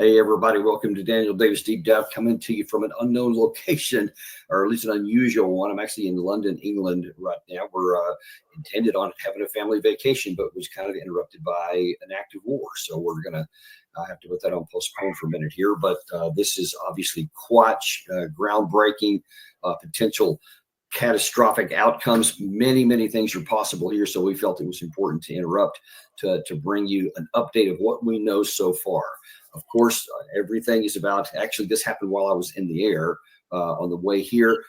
Hey, everybody. Welcome to Daniel Davis Deep Dive, coming to you from an unknown location, or at least an unusual one. I'm actually in London, England right now. We're intended on having a family vacation, but was kind of interrupted by an active war. So we're going to have to put that on postpone for a minute here. But this is obviously quite groundbreaking, potential catastrophic outcomes. Many things are possible here. So we felt it was important to interrupt to bring you an update of what we know so far. Of course, everything is about, actually, this happened while I was in the air on the way here.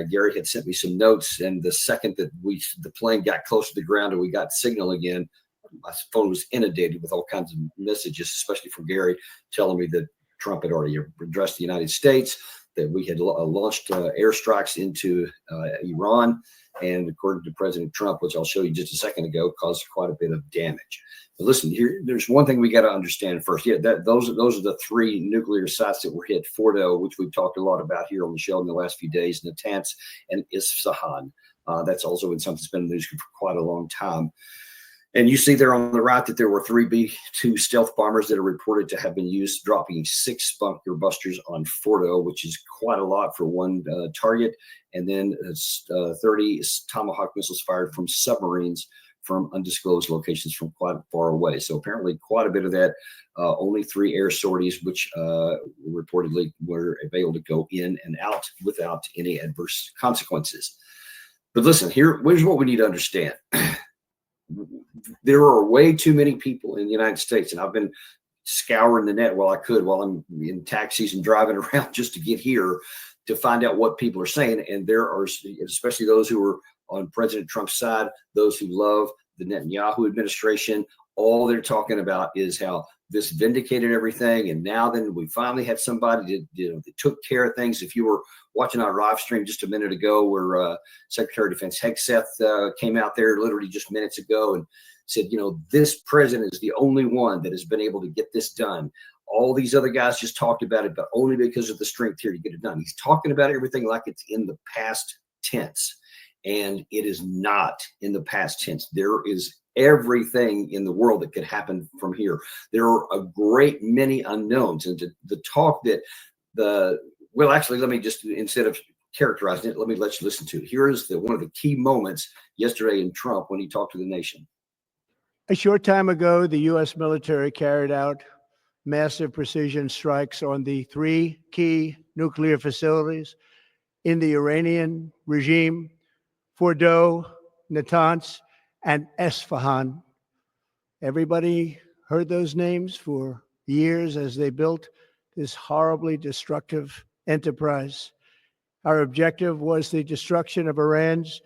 Gary had sent me some notes, and the second that the plane got close to the ground and we got signal again, my phone was inundated with all kinds of messages, especially from Gary, telling me that Trump had already addressed the United States, that we had launched airstrikes into Iran, and according to President Trump, which I'll show you just a second ago, caused quite a bit of damage. But listen, there's one thing we got to understand first. Yeah, those are the three nuclear sites that were hit: Fordo, which we've talked a lot about here on the show in the last few days, Natanz, and Isfahan. That's also been something that's been in the news for quite a long time. And you see there on the right that there were 3 B-2 stealth bombers that are reported to have been used, dropping 6 bunker busters on Fordo, which is quite a lot for one target. And then 30 Tomahawk missiles fired from submarines from undisclosed locations from quite far away. So apparently quite a bit of that, only 3 air sorties, which reportedly were able to go in and out without any adverse consequences. But listen, here's what we need to understand. There are way too many people in the United States, and I've been scouring the net while I'm in taxis and driving around just to get here to find out what people are saying. And there are, especially those who are on President Trump's side, those who love the Netanyahu administration, all they're talking about is how this vindicated everything. And now then we finally had somebody that took care of things. If you were watching our live stream just a minute ago, where Secretary of Defense Hegseth came out there literally just minutes ago and said, this president is the only one that has been able to get this done. All these other guys just talked about it, but only because of the strength here to get it done. He's talking about everything like it's in the past tense. And it is not in the past tense. There is everything in the world that could happen from here. There are a great many unknowns. And the talk that actually, let me just, instead of characterizing it, let me let you listen to it. Here is one of the key moments yesterday in Trump when he talked to the nation. A short time ago, the U.S. military carried out massive precision strikes on the 3 key nuclear facilities in the Iranian regime: Fordo, Natanz, and Isfahan. Everybody heard those names for years as they built this horribly destructive enterprise. Our objective was the destruction of Iran's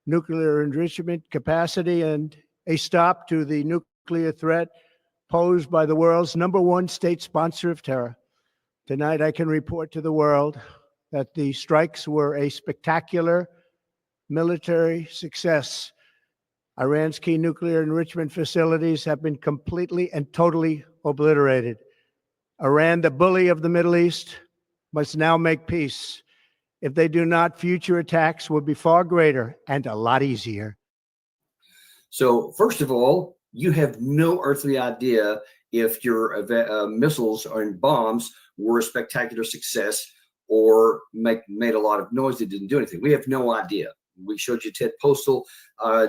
nuclear enrichment capacity and a stop to the nuclear threat posed by the world's #1 state sponsor of terror. Tonight, I can report to the world that the strikes were a spectacular military success. Iran's key nuclear enrichment facilities have been completely and totally obliterated. Iran, the bully of the Middle East, must now make peace. If they do not, future attacks will be far greater and a lot easier. So first of all, you have no earthly idea if your missiles and bombs were a spectacular success or made a lot of noise that didn't do anything. We have no idea. We showed you Ted Postal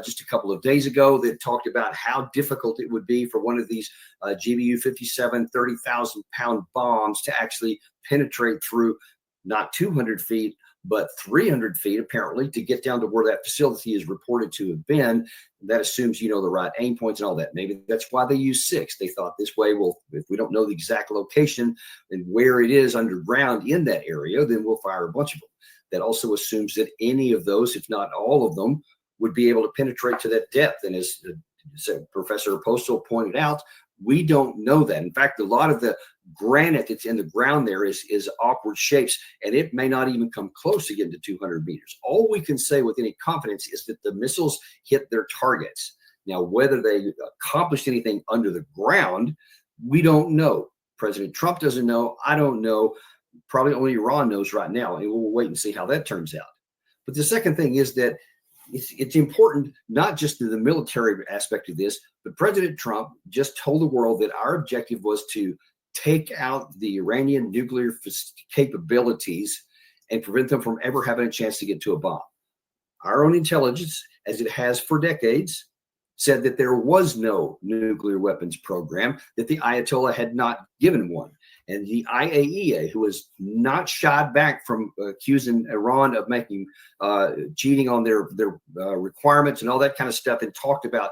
just a couple of days ago that talked about how difficult it would be for one of these GBU-57 30,000-pound bombs to actually penetrate through not 200 feet, but 300 feet, apparently, to get down to where that facility is reported to have been. That assumes the right aim points and all that. Maybe that's why they use 6. They thought this way, well, if we don't know the exact location and where it is underground in that area, then we'll fire a bunch of them. That also assumes that any of those, if not all of them, would be able to penetrate to that depth. And as Professor Postal pointed out, we don't know that. In fact, a lot of the granite that's in the ground there is awkward shapes, and it may not even come close to getting to 200 meters. All we can say with any confidence is that the missiles hit their targets. Now, whether they accomplished anything under the ground, we don't know. President Trump doesn't know. I don't know. Probably only Iran knows right now, and we'll wait and see how that turns out. But the second thing is that it's important, not just to the military aspect of this, but President Trump just told the world that our objective was to take out the Iranian nuclear capabilities and prevent them from ever having a chance to get to a bomb. Our own intelligence, as it has for decades, said that there was no nuclear weapons program, that the Ayatollah had not given one. And the IAEA, who was not shied back from accusing Iran of making cheating on their requirements and all that kind of stuff, and talked about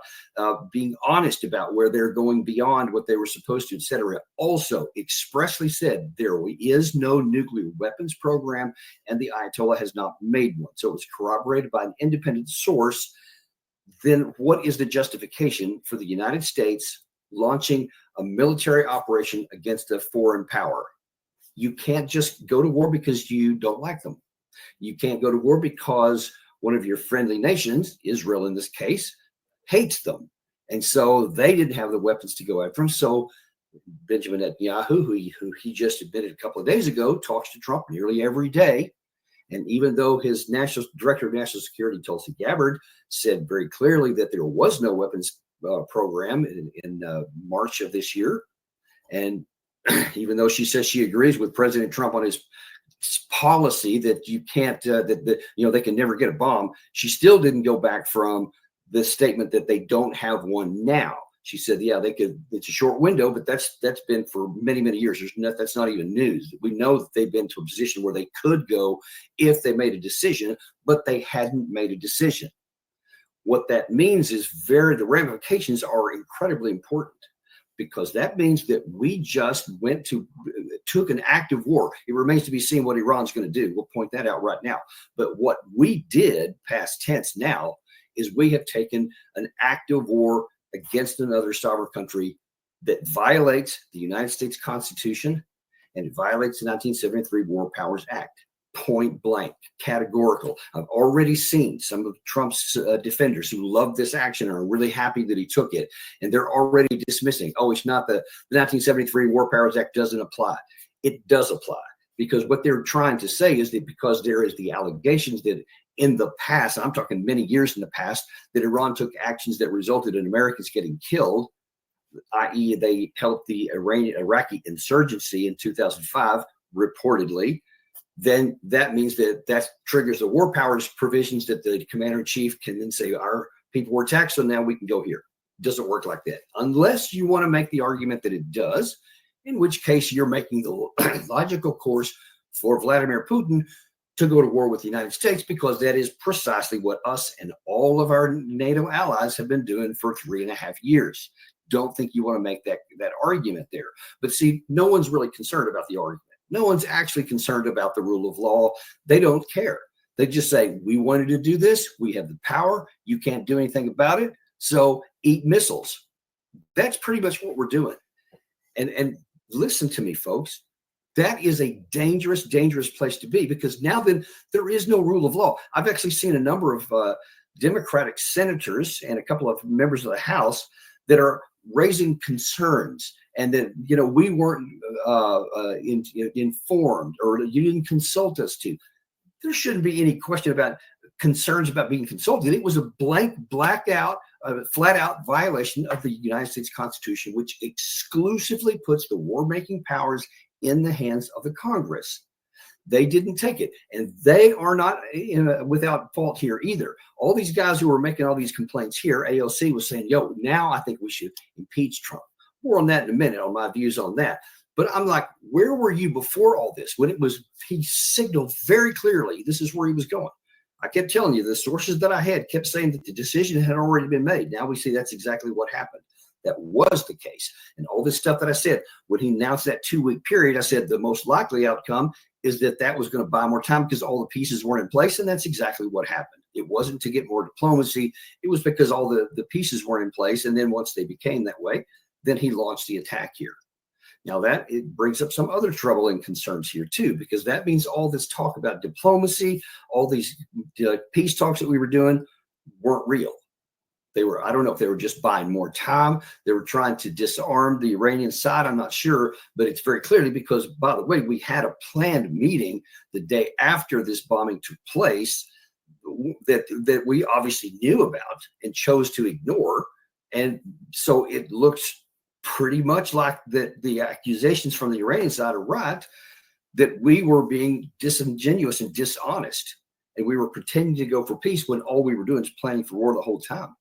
being honest about where they're going beyond what they were supposed to, et cetera, also expressly said there is no nuclear weapons program, and the Ayatollah has not made one. So it was corroborated by an independent source. Then what is the justification for the United States launching a military operation against a foreign power? You can't just go to war because you don't like them. You can't go to war because one of your friendly nations, Israel in this case, hates them. And so they didn't have the weapons to go after them. So Benjamin Netanyahu, who he just admitted a couple of days ago, talks to Trump nearly every day. And even though his director of national security, Tulsi Gabbard, said very clearly that there was no weapons program in March of this year, and even though she says she agrees with President Trump on his policy that you can't, they can never get a bomb, she still didn't go back from the statement that they don't have one now. She said, yeah, they could. It's a short window, but that's been for many, many years. That's not even news. We know that they've been to a position where they could go if they made a decision, but they hadn't made a decision. What that means is the ramifications are incredibly important, because that means that we just took an act of war. It remains to be seen what Iran's going to do. We'll point that out right now. But what we did, past tense now, is we have taken an act of war against another sovereign country that violates the United States Constitution, and it violates the 1973 War Powers Act. Point blank, categorical. I've already seen some of Trump's defenders who love this action and are really happy that he took it, and they're already dismissing, it's not the 1973 War Powers Act doesn't apply. It does apply, because what they're trying to say is that because there is the allegations that in the past, I'm talking many years in the past, that Iran took actions that resulted in Americans getting killed, i.e. they helped the Iraqi insurgency in 2005, reportedly, then that means that triggers the war powers provisions that the commander-in-chief can then say, our people were attacked, so now we can go here. It doesn't work like that. Unless you want to make the argument that it does, in which case you're making the logical course for Vladimir Putin to go to war with the United States, because that is precisely what us and all of our NATO allies have been doing for 3.5 years. Don't think you want to make that argument there. But see, no one's really concerned about the argument. No one's actually concerned about the rule of law. They don't care. They just say, we wanted to do this. We have the power. You can't do anything about it. So eat missiles. That's pretty much what we're doing. And listen to me, folks. That is a dangerous, dangerous place to be, because now then there is no rule of law. I've actually seen a number of Democratic senators and a couple of members of the House that are raising concerns, and that, we weren't informed, or you didn't consult us to. There shouldn't be any question about concerns about being consulted. It was a flat out violation of the United States Constitution, which exclusively puts the war-making powers in the hands of the Congress. They didn't take it, and they are not without fault here either. All these guys who were making all these complaints here, AOC was saying, now I think we should impeach Trump. More on that in a minute, on my views on that. But I'm like, where were you before all this? When he signaled very clearly this is where he was going. I kept telling you, the sources that I had kept saying that the decision had already been made. Now we see that's exactly what happened. That was the case. And all this stuff that I said, when he announced that 2-week period, I said the most likely outcome is that was going to buy more time because all the pieces weren't in place. And that's exactly what happened. It wasn't to get more diplomacy. It was because all the pieces weren't in place. And then once they became that way, then he launched the attack here. Now it brings up some other trouble and concerns here too, because that means all this talk about diplomacy, all these peace talks that we were doing weren't real. I don't know if they were just buying more time. They were trying to disarm the Iranian side. I'm not sure, but it's very clearly because, by the way, we had a planned meeting the day after this bombing took place that we obviously knew about and chose to ignore. And so it looks pretty much like the accusations from the Iranian side are right, that we were being disingenuous and dishonest, and we were pretending to go for peace when all we were doing is planning for war the whole time.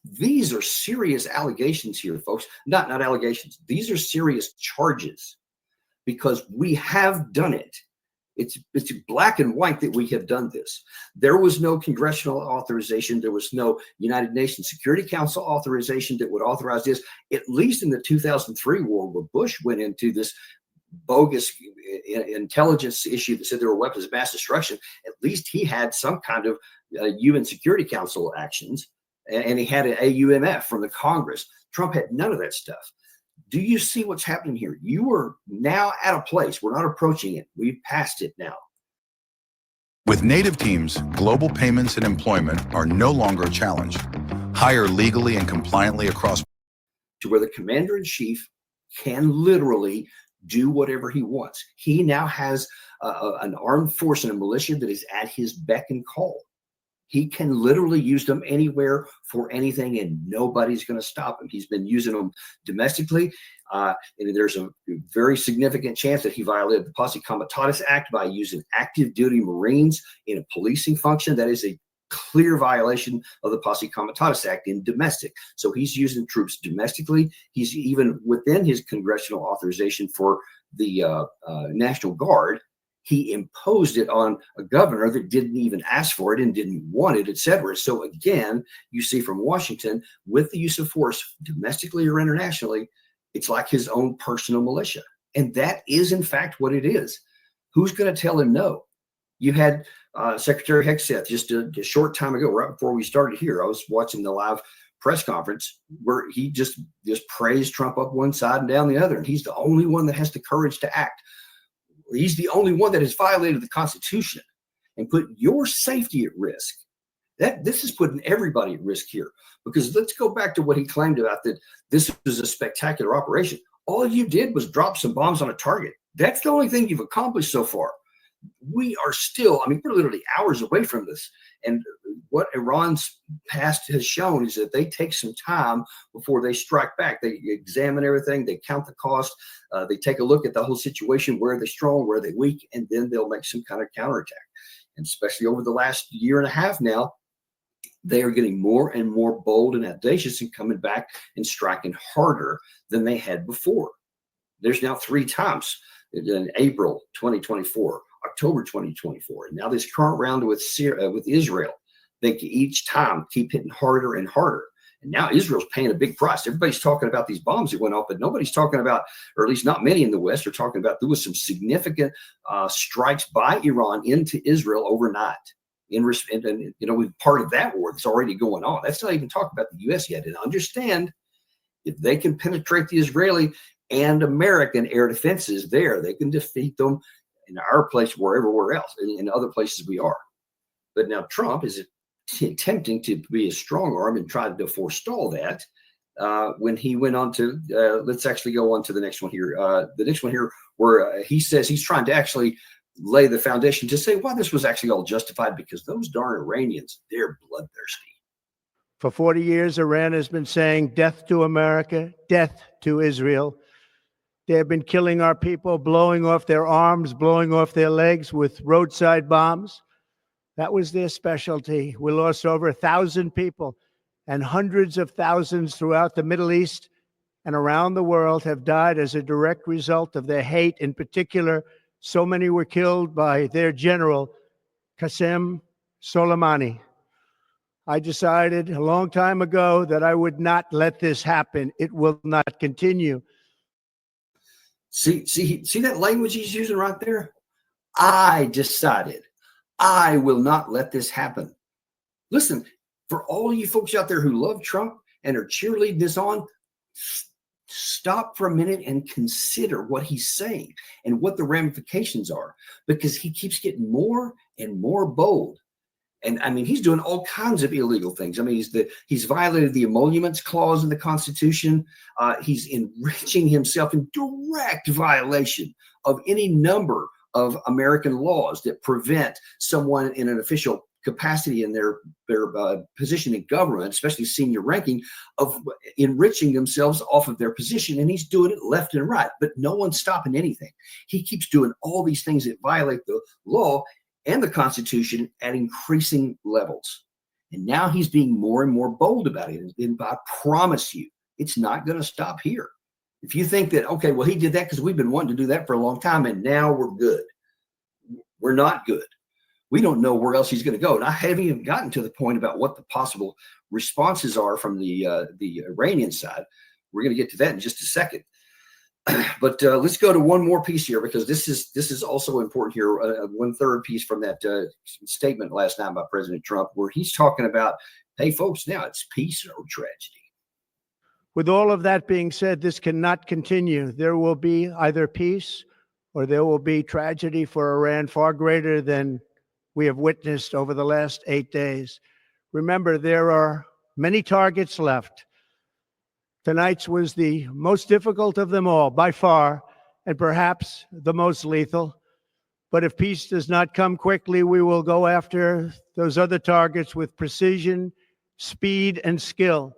These are serious allegations here, folks. Not allegations. These are serious charges, because we have done it. It's black and white that we have done this. There was no congressional authorization. There was no United Nations Security Council authorization that would authorize this, at least in the 2003 war, where Bush went into this bogus intelligence issue that said there were weapons of mass destruction. At least he had some kind of UN Security Council actions, and he had an AUMF from the Congress. Trump had none of that stuff. Do you see what's happening here? You are now at a place, we're not approaching it, we've passed it now. With native teams, global payments and employment are no longer a challenge. Hire legally and compliantly across. To where the commander-in-chief can literally do whatever he wants. He now has an armed force and a militia that is at his beck and call. He can literally use them anywhere for anything, and nobody's going to stop him. He's been using them domestically, and there's a very significant chance that he violated the Posse Comitatus Act by using active duty Marines in a policing function. That is a clear violation of the Posse Comitatus Act in domestic. So he's using troops domestically. He's even within his congressional authorization for the National Guard. He imposed it on a governor that didn't even ask for it and didn't want it, etc. So again, you see from Washington, with the use of force domestically or internationally, it's like his own personal militia. And that is in fact what it is. Who's going to tell him no? You had Secretary Hegseth just a short time ago, right before we started here. I was watching the live press conference where he just praised Trump up one side and down the other. And he's the only one that has the courage to act. He's the only one that has violated the Constitution and put your safety at risk. This is putting everybody at risk here, because let's go back to what he claimed about that this was a spectacular operation. All you did was drop some bombs on a target. That's the only thing you've accomplished so far. We are still, we're literally hours away from this. And what Iran's past has shown is that they take some time before they strike back. They examine everything, they count the cost, they take a look at the whole situation, where are they strong, where are they weak, and then they'll make some kind of counterattack. And especially over the last year and a half now, they are getting more and more bold and audacious and coming back and striking harder than they had before. There's now 3 times in April 2024, October 2024, and now this current round with Israel. They can each time keep hitting harder and harder. And now Israel's paying a big price. Everybody's talking about these bombs that went off, but nobody's talking about, or at least not many in the West, are talking about there was some significant strikes by Iran into Israel overnight. And part of that war that's already going on. That's not even talking about the U.S. yet. And understand, if they can penetrate the Israeli and American air defenses there, they can defeat them in our place, wherever else, in other places we are. But now Trump is attempting to be a strong arm and try to forestall that when he went on to, let's actually go on to the next one here. The next one here, where he says he's trying to actually lay the foundation to say why this was actually all justified, because those darn Iranians, they're bloodthirsty. For 40 years, Iran has been saying death to America, death to Israel. They have been killing our people, blowing off their arms, blowing off their legs with roadside bombs. That was their specialty. We lost over 1,000 people, and hundreds of thousands throughout the Middle East and around the world have died as a direct result of their hate. In particular, so many were killed by their general, Qasem Soleimani. I decided a long time ago that I would not let this happen. It will not continue. See that language he's using right there? I decided I will not let this happen. Listen, for all you folks out there who love Trump and are cheerleading this on, stop for a minute and consider what he's saying and what the ramifications are, because he keeps getting more and more bold. And he's doing all kinds of illegal things. He's violated the emoluments clause in the Constitution. He's enriching himself in direct violation of any number of American laws that prevent someone in an official capacity in their position in government, especially senior ranking, of enriching themselves off of their position. And he's doing it left and right, but no one's stopping anything. He keeps doing all these things that violate the law and the Constitution at increasing levels. And now he's being more and more bold about it. And I promise you, it's not going to stop here. If you think that, okay, well, he did that because we've been wanting to do that for a long time, and now we're good. We're not good. We don't know where else he's going to go. And I haven't even gotten to the point about what the possible responses are from the Iranian side. We're going to get to that in just a second. But let's go to one more piece here, because this is also important here. One third piece from that statement last night by President Trump, where he's talking about, hey, folks, now it's peace or tragedy. With all of that being said, this cannot continue. There will be either peace or there will be tragedy for Iran far greater than we have witnessed over the last 8 days. Remember, there are many targets left. Tonight's was the most difficult of them all, by far, and perhaps the most lethal. But if peace does not come quickly, we will go after those other targets with precision, speed, and skill.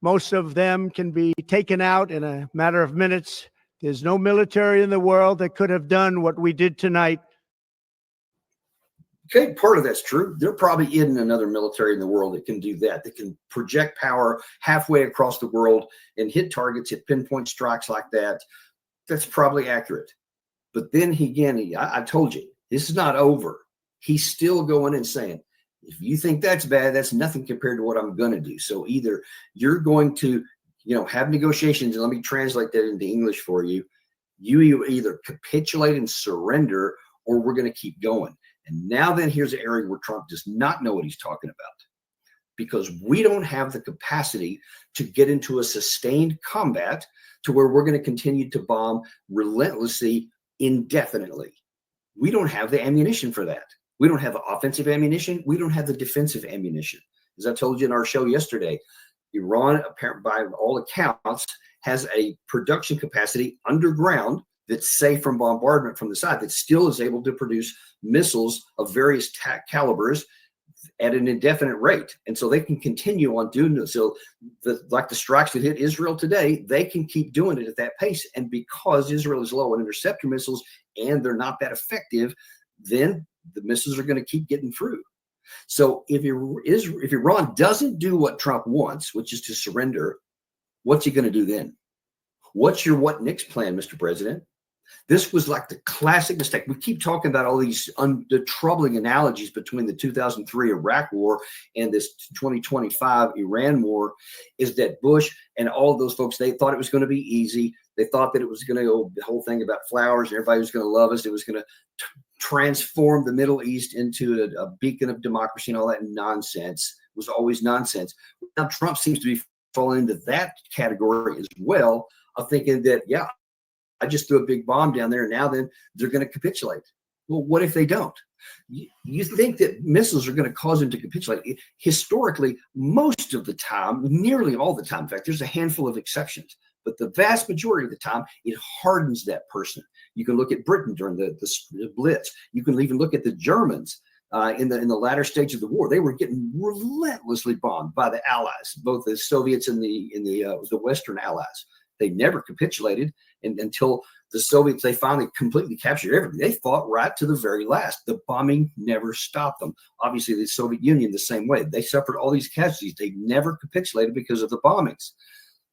Most of them can be taken out in a matter of minutes. There's no military in the world that could have done what we did tonight. Okay, part of that's true. There probably isn't another military in the world that can do that can project power halfway across the world and hit targets, hit pinpoint strikes like that. That's probably accurate. But then I told you, this is not over. He's still going and saying, if you think that's bad, that's nothing compared to what I'm going to do. So either you're going to, have negotiations, and let me translate that into English for you. You either capitulate and surrender, or we're going to keep going. And now then here's an area where Trump does not know what he's talking about, because we don't have the capacity to get into a sustained combat to where we're going to continue to bomb relentlessly, indefinitely. We don't have the ammunition for that. We don't have the offensive ammunition. We don't have the defensive ammunition. As I told you in our show yesterday, Iran, apparently by all accounts, has a production capacity underground that's safe from bombardment from the side, that still is able to produce missiles of various calibers at an indefinite rate. And so they can continue on doing it. So like the strikes that hit Israel today, they can keep doing it at that pace. And because Israel is low on interceptor missiles and they're not that effective, then the missiles are going to keep getting through. So if Iran doesn't do what Trump wants, which is to surrender, what's he going to do then? What's your what next plan, Mr. President? This was like the classic mistake. We keep talking about all these the troubling analogies between the 2003 Iraq war and this 2025 Iran war, is that Bush and all of those folks, they thought it was going to be easy. They thought that it was going to go, the whole thing about flowers and everybody was going to love us. It was going to transform the Middle East into a beacon of democracy and all that nonsense. It was always nonsense. Now Trump seems to be falling into that category as well, of thinking that, yeah, I just threw a big bomb down there, and now then they're going to capitulate. Well, what if they don't? You think that missiles are going to cause them to capitulate? Historically, most of the time, nearly all the time, in fact, there's a handful of exceptions, but the vast majority of the time, it hardens that person. You can look at Britain during the Blitz. You can even look at the Germans in the latter stage of the war. They were getting relentlessly bombed by the Allies, both the Soviets and the Western Allies. They never capitulated until the Soviets, they finally completely captured everything. They fought right to the very last. The bombing never stopped them. Obviously, the Soviet Union the same way. They suffered all these casualties. They never capitulated because of the bombings.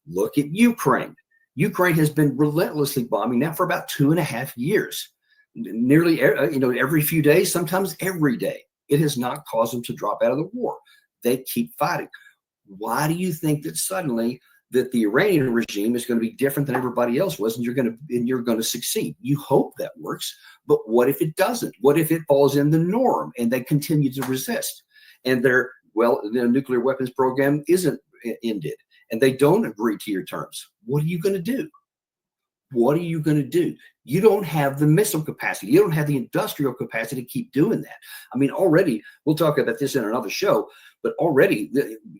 Look at Ukraine. Ukraine has been relentlessly bombing now for about 2.5 years. Nearly every few days, sometimes every day. It has not caused them to drop out of the war. They keep fighting. Why do you think that suddenly that the Iranian regime is going to be different than everybody else was, and you're going to succeed? You hope that works, but what if it doesn't? What if it falls in the norm and they continue to resist, and their nuclear weapons program isn't ended, and they don't agree to your terms? What are you going to do? What are you going to do? You don't have the missile capacity. You don't have the industrial capacity to keep doing that. I mean, already, we'll talk about this in another show, but already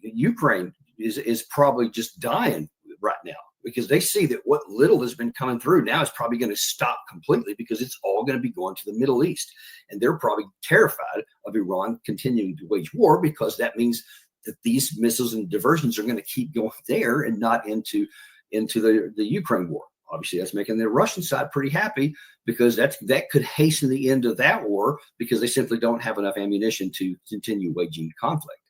Ukraine is probably just dying right now. because they see that what little has been coming through now is probably going to stop completely, because it's all going to be going to the Middle East. And they're probably terrified of Iran continuing to wage war, because that means that these missiles and diversions are going to keep going there and not into the Ukraine war. Obviously, that's making the Russian side pretty happy, because that could hasten the end of that war, because they simply don't have enough ammunition to continue waging conflict.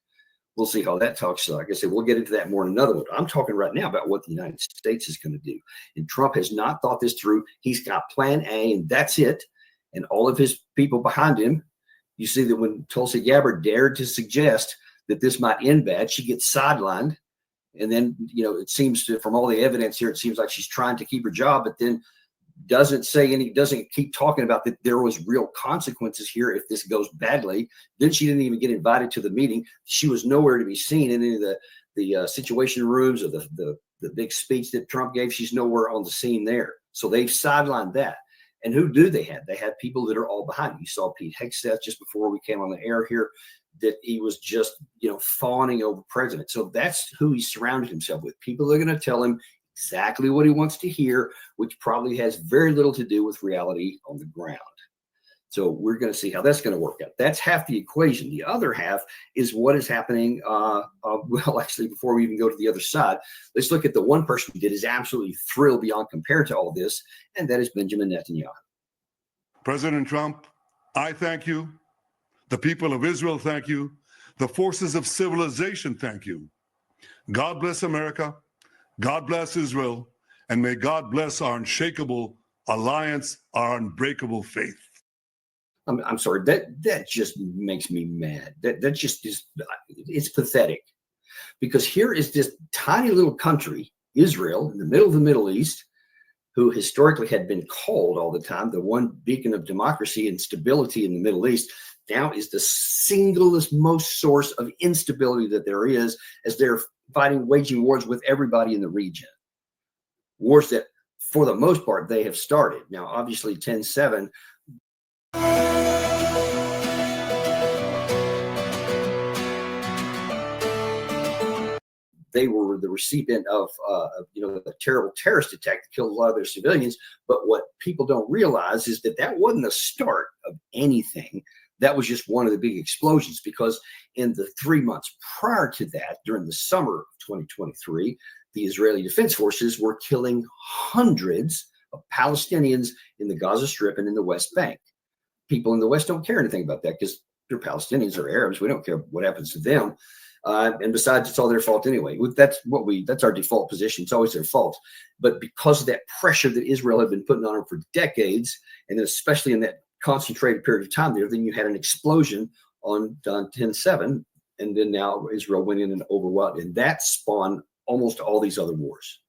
We'll see how that talks. Like I said, we'll get into that more in another one. I'm talking right now about what the United States is going to do. And Trump has not thought this through. He's got plan A, and that's it. And all of his people behind him, you see that when Tulsi Gabbard dared to suggest that this might end bad, she gets sidelined. And then, it seems to, from all the evidence here, it seems like she's trying to keep her job, but then doesn't keep talking about that there was real consequences here if this goes badly. Then she didn't even get invited to the meeting. She was nowhere to be seen in any of the situation rooms or the big speech that Trump gave. She's nowhere on the scene there. So they've sidelined that. And who do they have? They have people that are all behind. You saw Pete Hegseth just before we came on the air here, that he was just, fawning over president. So that's who he surrounded himself with. People that are going to tell him exactly what he wants to hear, which probably has very little to do with reality on the ground. So we're going to see how that's going to work out. That's half the equation. The other half is what is happening. Well, actually, before we even go to the other side, let's look at the one person that is absolutely thrilled beyond compare to all this, and that is Benjamin Netanyahu. President Trump, I thank you. The people of Israel thank you. The forces of civilization thank you. God bless America. God bless Israel. And may God bless our unshakable alliance, our unbreakable faith. I'm sorry, that just makes me mad. That just is, it's pathetic. Because here is this tiny little country, Israel, in the middle of the Middle East, who historically had been called all the time the one beacon of democracy and stability in the Middle East, now is the singlest most source of instability that there is, as they're waging wars with everybody in the region. Wars that, for the most part, they have started. Now, obviously, 10-7. They were the recipient of a terrible terrorist attack that killed a lot of their civilians. But what people don't realize is that wasn't the start of anything. That was just one of the big explosions, because in the 3 months prior to that, during the summer of 2023, the Israeli Defense Forces were killing hundreds of Palestinians in the Gaza Strip and in the West Bank. People in the West don't care anything about that, because they're Palestinians or Arabs. We don't care what happens to them. And besides, it's all their fault anyway. That's our default position. It's always their fault. But because of that pressure that Israel had been putting on them for decades, and especially in that concentrated period of time there, then you had an explosion on 10-7, and then now Israel went in and overwhelmed, and that spawned almost all these other wars.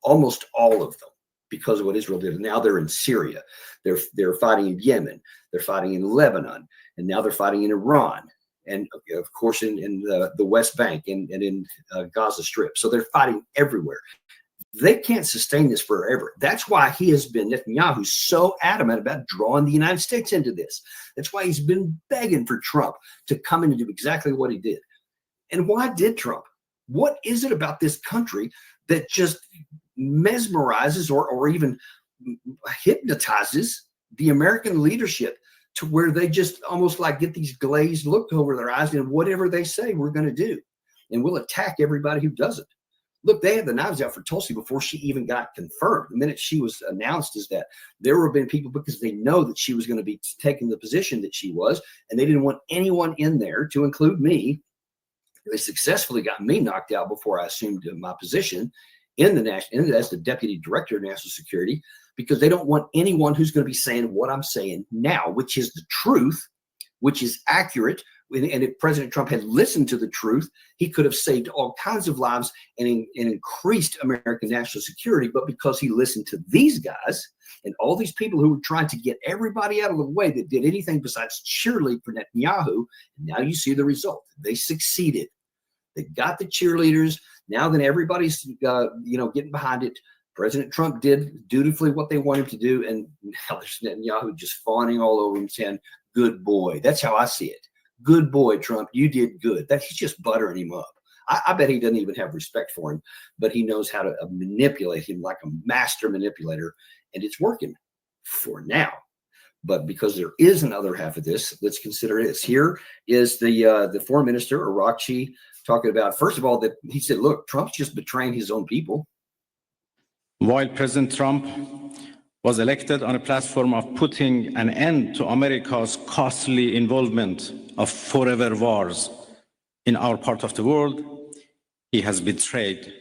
Almost all of them, because of what Israel did. And now they're in Syria, they're fighting in Yemen, they're fighting in Lebanon, and now they're fighting in Iran, and of course in the West Bank and in Gaza Strip. So they're fighting everywhere. They can't sustain this forever. That's why Netanyahu's so adamant about drawing the United States into this. That's why he's been begging for Trump to come in and do exactly what he did. And why did Trump? What is it about this country that just mesmerizes or even hypnotizes the American leadership to where they just almost like get these glazed look over their eyes, and whatever they say, we're going to do. And we'll attack everybody who doesn't. Look, they had the knives out for Tulsi before she even got confirmed. The minute she was announced, is that there have been people, because they know that she was going to be taking the position that she was, and they didn't want anyone in there, to include me. They successfully got me knocked out before I assumed my position as the deputy director of national security, because they don't want anyone who's going to be saying what I'm saying now, which is the truth, which is accurate. And if President Trump had listened to the truth, he could have saved all kinds of lives and increased American national security. But because he listened to these guys and all these people who were trying to get everybody out of the way that did anything besides cheerlead for Netanyahu, now you see the result. They succeeded. They got the cheerleaders. Now then everybody's getting behind it. President Trump did dutifully what they wanted to do, and now there's Netanyahu just fawning all over him, saying, "Good boy." That's how I see it. Good boy, Trump. You did good. He's just buttering him up. I bet he doesn't even have respect for him, but he knows how to manipulate him like a master manipulator, and it's working for now. But because there is another half of this, let's consider this. Here is the foreign minister, Arakchi, talking about, first of all, that he said, look, Trump's just betraying his own people. While President Trump was elected on a platform of putting an end to America's costly involvement of forever wars in our part of the world, he has betrayed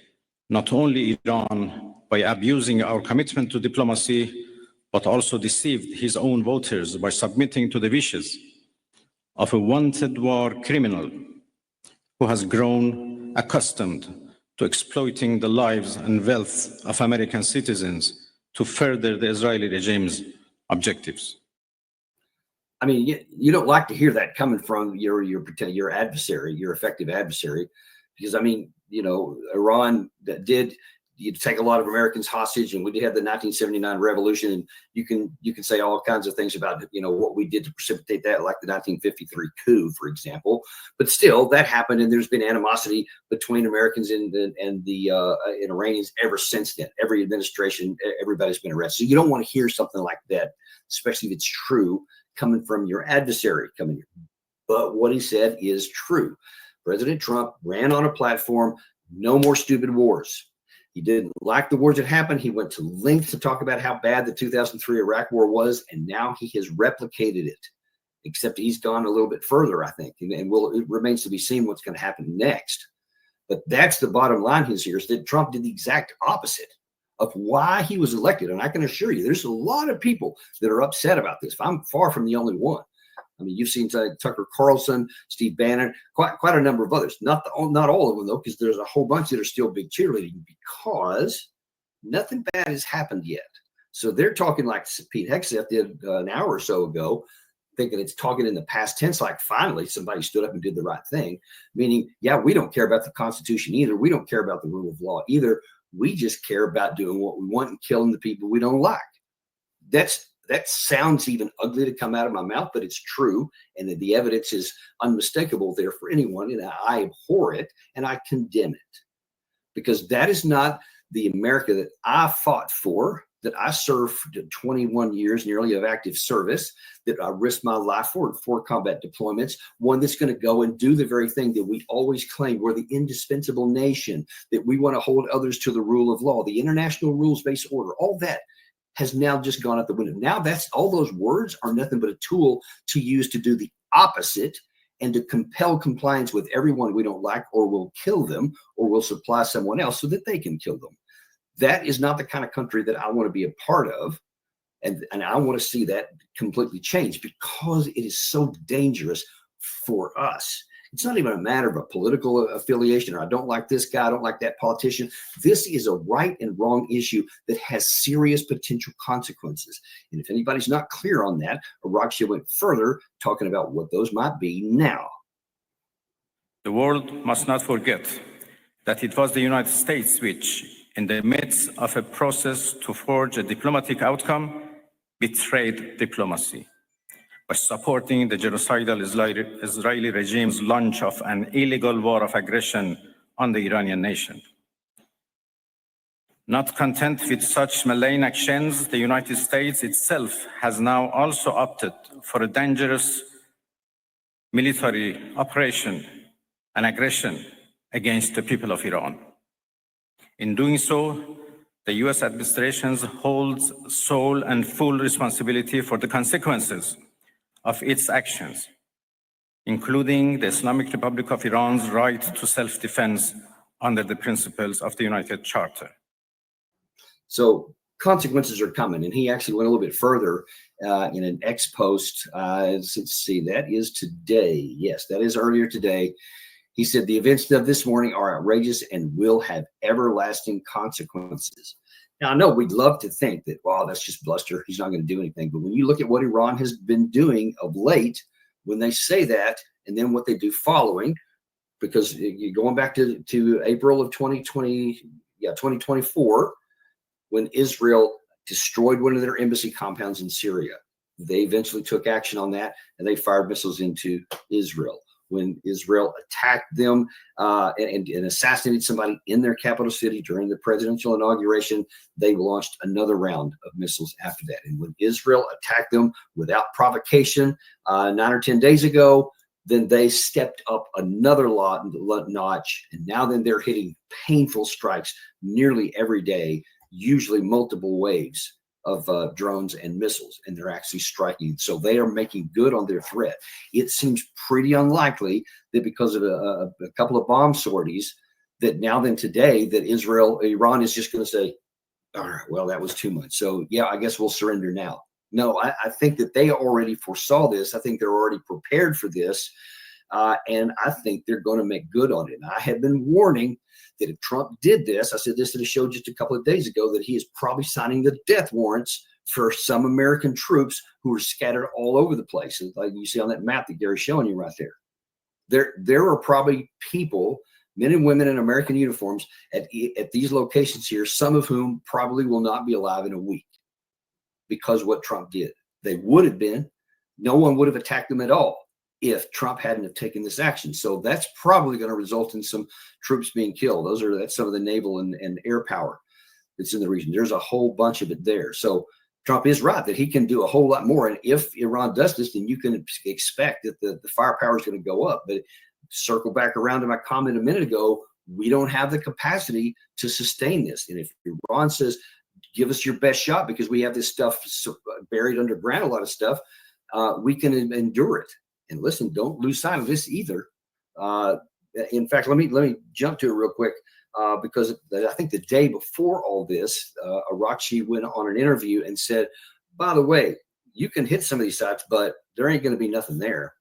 not only Iran by abusing our commitment to diplomacy, but also deceived his own voters by submitting to the wishes of a wanted war criminal who has grown accustomed to exploiting the lives and wealth of American citizens to further the Israeli regime's objectives. I mean, you don't like to hear that coming from your adversary, your effective adversary, because I mean, you know, Iran did take a lot of Americans hostage, and we did have the 1979 revolution, and you can say all kinds of things about, you know, what we did to precipitate that, like the 1953 coup, for example. But still, that happened, and there's been animosity between Americans and Iranians ever since then. Every administration, everybody's been arrested. So you don't want to hear something like that, especially if it's true, coming from your adversary coming here. But what he said is true. President Trump ran on a platform, no more stupid wars. He didn't like the wars that happened. He went to lengths to talk about how bad the 2003 Iraq war was, and now he has replicated it, except he's gone a little bit further, I think, and it remains to be seen what's going to happen next. But that's the bottom line here, is that Trump did the exact opposite of why he was elected. And I can assure you, there's a lot of people that are upset about this. I'm far from the only one. I mean, you've seen Tucker Carlson, Steve Bannon, quite a number of others. Not all of them, though, because there's a whole bunch that are still big cheerleading because nothing bad has happened yet. So they're talking like Pete Hegseth did an hour or so ago, thinking it's talking in the past tense, like finally somebody stood up and did the right thing, meaning, yeah, we don't care about the Constitution either. We don't care about the rule of law either. We just care about doing what we want and killing the people we don't like. That sounds even ugly to come out of my mouth, but it's true. And the evidence is unmistakable there for anyone. And I abhor it and I condemn it, because that is not the America that I fought for, that I served for 21 years nearly of active service, that I risked my life for 4 combat deployments, one that's going to go and do the very thing that we always claimed. We're the indispensable nation, that we want to hold others to the rule of law, the international rules-based order, all that has now just gone out the window. Now that's all those words are nothing but a tool to use to do the opposite and to compel compliance with everyone we don't like, or will kill them, or will supply someone else so that they can kill them. That is not the kind of country that I want to be a part of. And I want to see that completely change, because it is so dangerous for us. It's not even a matter of a political affiliation, or I don't like this guy, I don't like that politician. This is a right and wrong issue that has serious potential consequences. And if anybody's not clear on that, Arakchi went further, talking about what those might be now. The world must not forget that it was the United States which, in the midst of a process to forge a diplomatic outcome, betrayed diplomacy by supporting the genocidal Israeli regime's launch of an illegal war of aggression on the Iranian nation. Not content with such malign actions, the United States itself has now also opted for a dangerous military operation and aggression against the people of Iran. In doing so, the US administration holds sole and full responsibility for the consequences of its actions, including the Islamic Republic of Iran's right to self-defense under the principles of the United Charter. So consequences are coming. And he actually went a little bit further in an X post. Let's see, that is today. Yes, that is earlier today. He said the events of this morning are outrageous and will have everlasting consequences. Now, I know we'd love to think that, wow, that's just bluster, he's not going to do anything. But when you look at what Iran has been doing of late, when they say that, and then what they do following, because you're going back to April of 2024, when Israel destroyed one of their embassy compounds in Syria. They eventually took action on that, and they fired missiles into Israel. when Israel attacked them and assassinated somebody in their capital city during the presidential inauguration. They launched another round of missiles after that. And when Israel attacked them without provocation 9 or 10 days ago, then they stepped up another notch. And now then they're hitting painful strikes nearly every day, usually multiple waves of drones and missiles, and they're actually striking. So they are making good on their threat. It seems pretty unlikely that because of a couple of bomb sorties that now then today that Iran is just going to say, all right, well, that was too much. So yeah, I guess we'll surrender now. No, I think that they already foresaw this. I think they're already prepared for this. And I think they're going to make good on it. And I have been warning that if Trump did this, I said this at a show just a couple of days ago, that he is probably signing the death warrants for some American troops who are scattered all over the place. Like you see on that map that Gary's showing you right there. There are probably people, men and women in American uniforms at these locations here, some of whom probably will not be alive in a week because of what Trump did. They would have been. No one would have attacked them at all if Trump hadn't have taken this action. So that's probably going to result in some troops being killed. That's some of the naval and air power that's in the region. There's a whole bunch of it there. So Trump is right that he can do a whole lot more. And if Iran does this, then you can expect that the firepower is going to go up. But circle back around to my comment a minute ago, we don't have the capacity to sustain this. And if Iran says, give us your best shot because we have this stuff buried underground, a lot of stuff, we can endure it. And listen, don't lose sight of this either. In fact, let me jump to it real quick because I think the day before all this, Arakshi went on an interview and said, by the way, you can hit some of these sites, but there ain't going to be nothing there.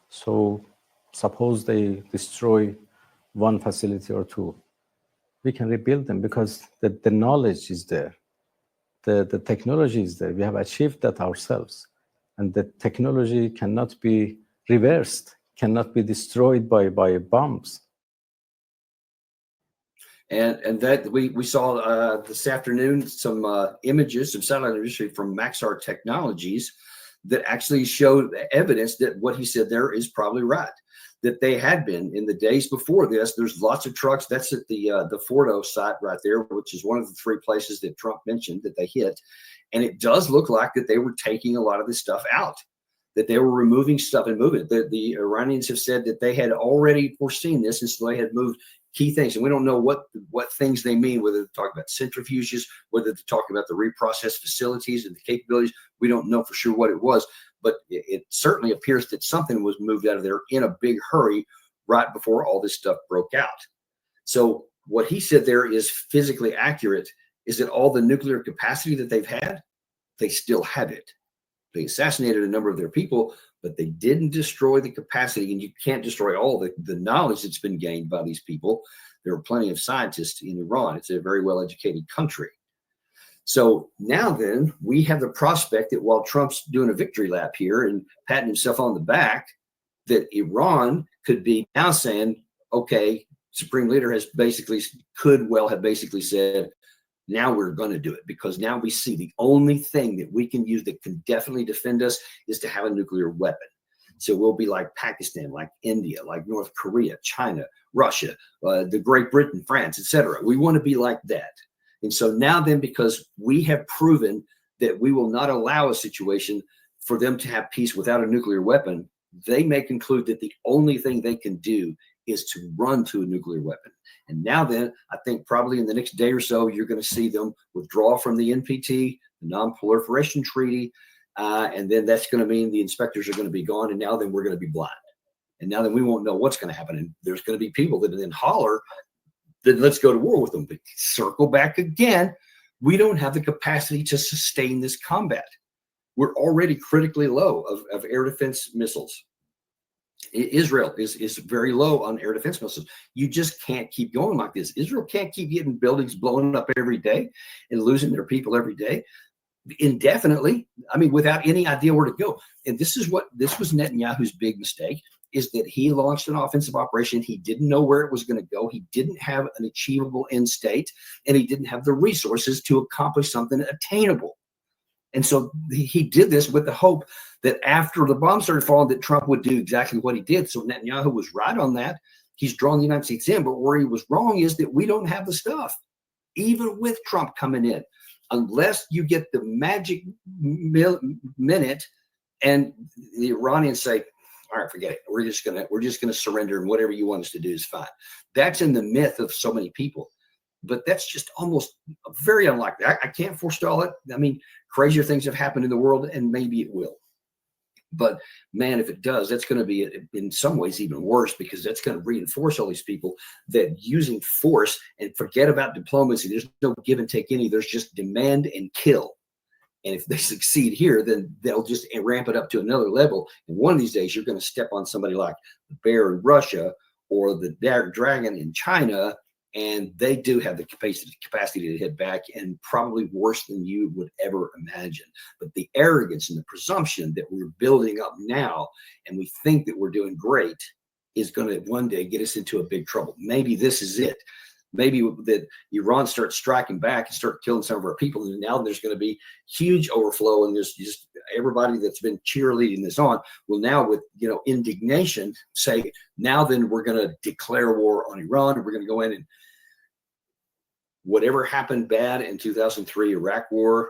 So suppose they destroy one facility or two, we can rebuild them because the knowledge is there. The technology is there. We have achieved that ourselves. And the technology cannot be reversed, cannot be destroyed by bombs. And that we saw this afternoon some images, some satellite imagery from Maxar Technologies that actually showed evidence that what he said there is probably right. That they had been in the days before this. There's lots of trucks. That's at the Fordo site right there, which is one of the 3 places that Trump mentioned that they hit. And it does look like that they were taking a lot of this stuff out, that they were removing stuff and moving it. The Iranians have said that they had already foreseen this, and so they had moved key things. And we don't know what things they mean, whether they're talking about centrifuges, whether they're talking about the reprocess facilities and the capabilities. We don't know for sure what it was, but it certainly appears that something was moved out of there in a big hurry right before all this stuff broke out. So what he said there is physically accurate. Is that all the nuclear capacity that they've had? They still have it. They assassinated a number of their people, but they didn't destroy the capacity, and you can't destroy all the knowledge that's been gained by these people. There are plenty of scientists in Iran. It's a very well-educated country. So now then, we have the prospect that while Trump's doing a victory lap here and patting himself on the back, that Iran could be now saying, okay, Supreme Leader could well have basically said, now we're going to do it, because now we see the only thing that we can use that can definitely defend us is to have a nuclear weapon. So we'll be like Pakistan, like India, like North Korea, China, Russia, the Great Britain, France, etc. We want to be like that. And so now then, because we have proven that we will not allow a situation for them to have peace without a nuclear weapon, they may conclude that the only thing they can do is to run to a nuclear weapon. And now then, I think probably in the next day or so, you're going to see them withdraw from the NPT, the Non-Proliferation Treaty, and then that's going to mean the inspectors are going to be gone, and now then we're going to be blind. And now then we won't know what's going to happen. And there's going to be people that then holler, then let's go to war with them. But circle back again, we don't have the capacity to sustain this combat. We're already critically low of air defense missiles. Israel is very low on air defense missiles. You just can't keep going like this. Israel can't keep getting buildings blown up every day and losing their people every day indefinitely. I mean, without any idea where to go. And this was Netanyahu's big mistake, is that he launched an offensive operation. He didn't know where it was going to go. He didn't have an achievable end state, and he didn't have the resources to accomplish something attainable. And so he did this with the hope that after the bomb started falling, that Trump would do exactly what he did. So Netanyahu was right on that. He's drawn the United States in, but where he was wrong is that we don't have the stuff, even with Trump coming in, unless you get the magic minute and the Iranians say, all right, forget it. We're just gonna surrender, and whatever you want us to do is fine. That's in the myth of so many people, but that's just almost very unlikely. I can't forestall it. I mean, crazier things have happened in the world, and maybe it will. But man, if it does, that's going to be in some ways even worse, because that's going to reinforce all these people that using force, and forget about diplomacy. There's no give and take any. There's just demand and kill. And if they succeed here, then they'll just ramp it up to another level. And one of these days, you're going to step on somebody like the bear in Russia or the dragon in China, and they do have the capacity to hit back, and probably worse than you would ever imagine. But the arrogance and the presumption that we're building up now, and we think that we're doing great, is going to one day get us into a big trouble. Maybe this is it. Maybe that Iran starts striking back and start killing some of our people, and now there's going to be huge overflow, and there's just everybody that's been cheerleading this on will now, with indignation, say, now then we're going to declare war on Iran, and we're going to go in and whatever happened bad in 2003 Iraq war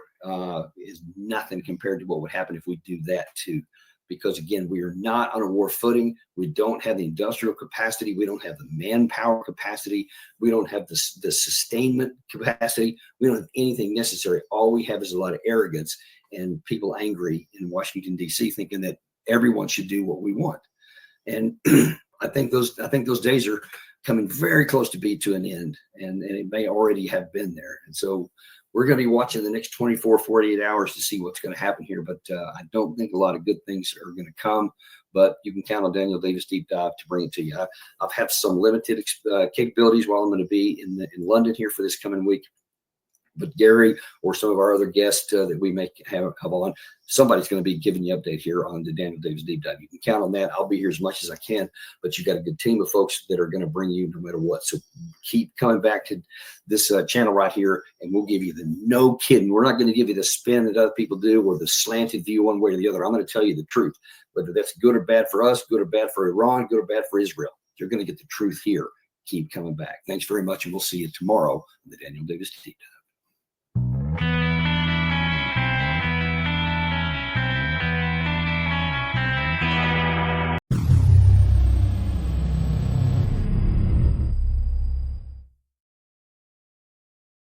is nothing compared to what would happen if we do that too. Because again, we are not on a war footing. We don't have the industrial capacity. We don't have the manpower capacity. We don't have the sustainment capacity. We don't have anything necessary. All we have is a lot of arrogance and people angry in Washington, D.C., thinking that everyone should do what we want. And I think those days are coming very close to be to an end, and it may already have been there. And so we're going to be watching the next 24, 48 hours to see what's going to happen here. But I don't think a lot of good things are going to come, but you can count on Daniel Davis Deep Dive to bring it to you. I've had some limited capabilities while I'm going to be in London here for this coming week. But Gary or some of our other guests that we may have on, somebody's going to be giving you an update here on the Daniel Davis Deep Dive. You can count on that. I'll be here as much as I can, but you've got a good team of folks that are going to bring you no matter what. So keep coming back to this channel right here, and we'll give you the no kidding. We're not going to give you the spin that other people do or the slanted view one way or the other. I'm going to tell you the truth, whether that's good or bad for us, good or bad for Iran, good or bad for Israel. You're going to get the truth here. Keep coming back. Thanks very much, and we'll see you tomorrow on the Daniel Davis Deep Dive.